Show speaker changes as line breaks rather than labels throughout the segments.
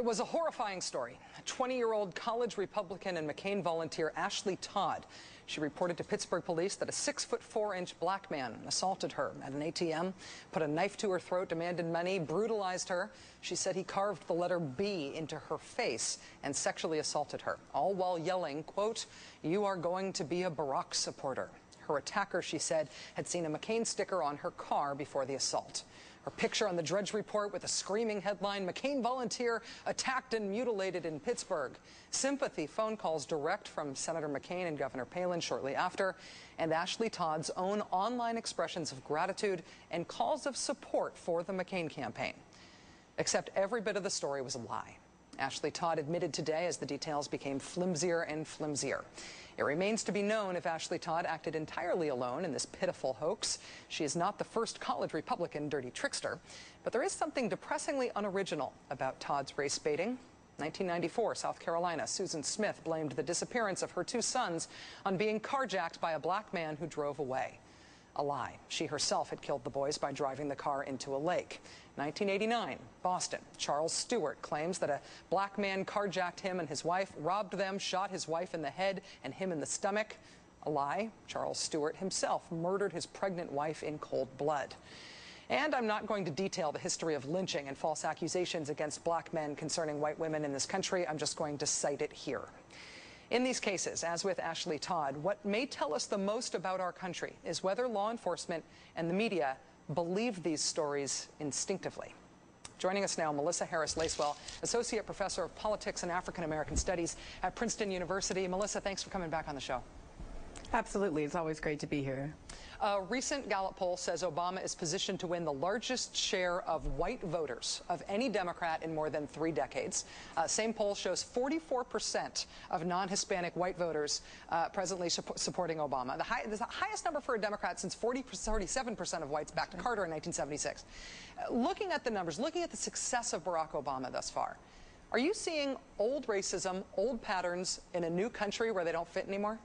It was a horrifying story. 20-year-old college Republican and McCain volunteer Ashley Todd. She reported to Pittsburgh police that a 6'4" black man assaulted her at an ATM, put a knife to her throat, demanded money, brutalized her. She said he carved the letter B into her face and sexually assaulted her, all while yelling, quote, "You are going to be a Barack supporter." Her attacker, she said, had seen a McCain sticker on her car before the assault. Her picture on the Drudge Report with a screaming headline, "McCain volunteer attacked and mutilated in Pittsburgh." Sympathy phone calls direct from Senator McCain and Governor Palin shortly after, and Ashley Todd's own online expressions of gratitude and calls of support for the McCain campaign. Except every bit of the story was a lie. Ashley Todd admitted today as the details became flimsier and flimsier. It remains to be known if Ashley Todd acted entirely alone in this pitiful hoax. She is not the first college Republican dirty trickster, but there is something depressingly unoriginal about Todd's race baiting. 1994, South Carolina, Susan Smith blamed the disappearance of her two sons on being carjacked by a black man who drove away. A lie. She herself had killed the boys by driving the car into a lake. 1989, Boston. Charles Stewart claims that a black man carjacked him and his wife, robbed them, shot his wife in the head and him in the stomach. A lie. Charles Stewart himself murdered his pregnant wife in cold blood. And I'm not going to detail the history of lynching and false accusations against black men concerning white women in this country. I'm just going to cite it here. In these cases, as with Ashley Todd, what may tell us the most about our country is whether law enforcement and the media believe these stories instinctively. Joining us now, Melissa Harris Lacewell, Associate Professor of Politics and African American Studies at Princeton University. Melissa, thanks for coming back on the show.
Absolutely. It's always great to be here.
A recent Gallup poll says Obama is positioned to win the largest share of white voters of any Democrat in more than 3 decades. Same poll shows 44% of non-Hispanic white voters presently supporting Obama. The highest number for a Democrat since 47% of whites backed Carter in 1976. Looking at the numbers, looking at the success of Barack Obama thus far, are you seeing old racism, old patterns in a new country where they don't fit anymore?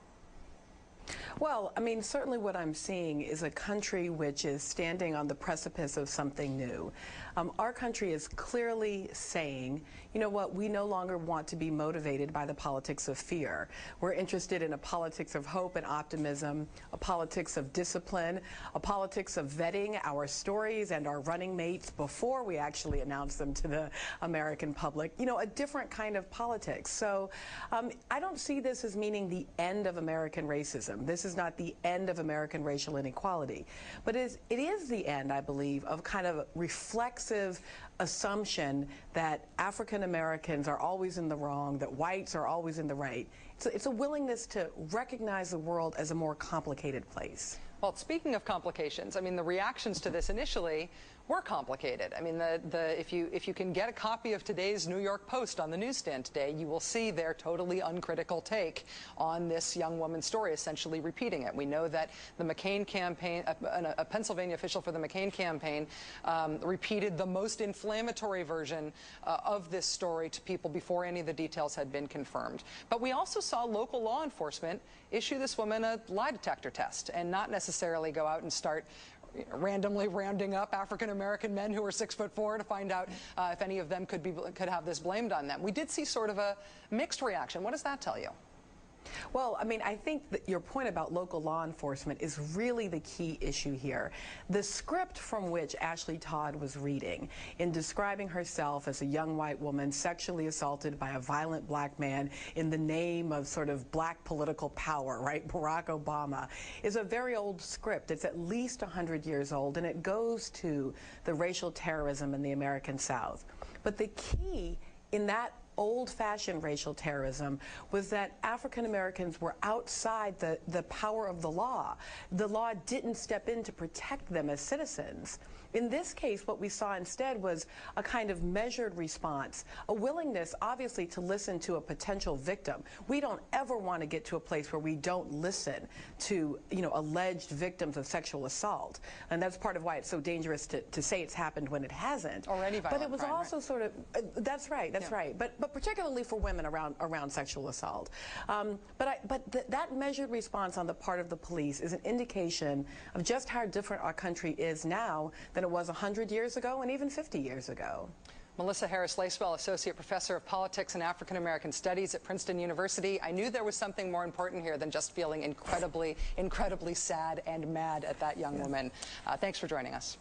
Well, I mean, certainly what I'm seeing is a country which is standing on the precipice of something new. Our country is clearly saying, you know what, we no longer want to be motivated by the politics of fear. We're interested in a politics of hope and optimism, a politics of discipline, a politics of vetting our stories and our running mates before we actually announce them to the American public. You know, a different kind of politics. So I don't see this as meaning the end of American racism. This is not the end of American racial inequality. But it is the end, I believe, of kind of reflexive assumption that African Americans are always in the wrong, that whites are always in the right. It's a willingness to recognize the world as a more complicated place.
Well, speaking of complications, I mean, the reactions to this initially were complicated. I mean, if you can get a copy of today's New York Post on the newsstand today, you will see their totally uncritical take on this young woman's story, essentially repeating it. We know that the McCain campaign, a Pennsylvania official for the McCain campaign, repeated the most inflammatory version of this story to people before any of the details had been confirmed. But we also saw local law enforcement issue this woman a lie detector test and not necessarily go out and start randomly rounding up African-American men who are 6'4" to find out if any of them could have this blamed on them. We did see sort of a mixed reaction. What does that tell you?
Well, I mean, I think that your point about local law enforcement is really the key issue here. The script from which Ashley Todd was reading in describing herself as a young white woman sexually assaulted by a violent black man in the name of sort of black political power, right, Barack Obama, is a very old script. It's at least 100 years old, and it goes to the racial terrorism in the American South. But the key in that old-fashioned racial terrorism was that African Americans were outside the power of the law. The law didn't step in to protect them as citizens. In this case, what we saw instead was a kind of measured response, a willingness, obviously, to listen to a potential victim. We don't ever want to get to a place where we don't listen to, you know, alleged victims of sexual assault. And that's part of why it's so dangerous to say it's happened when it hasn't.
Or any violent
But it was
crime,
also
right?
Sort of, that's right, that's right. But particularly for women around sexual assault. That measured response on the part of the police is an indication of just how different our country is now than it was 100 years ago and even 50 years ago.
Melissa Harris-Lacewell, Associate Professor of Politics and African American Studies at Princeton University. I knew there was something more important here than just feeling incredibly sad and mad at that young woman. Thanks for joining us.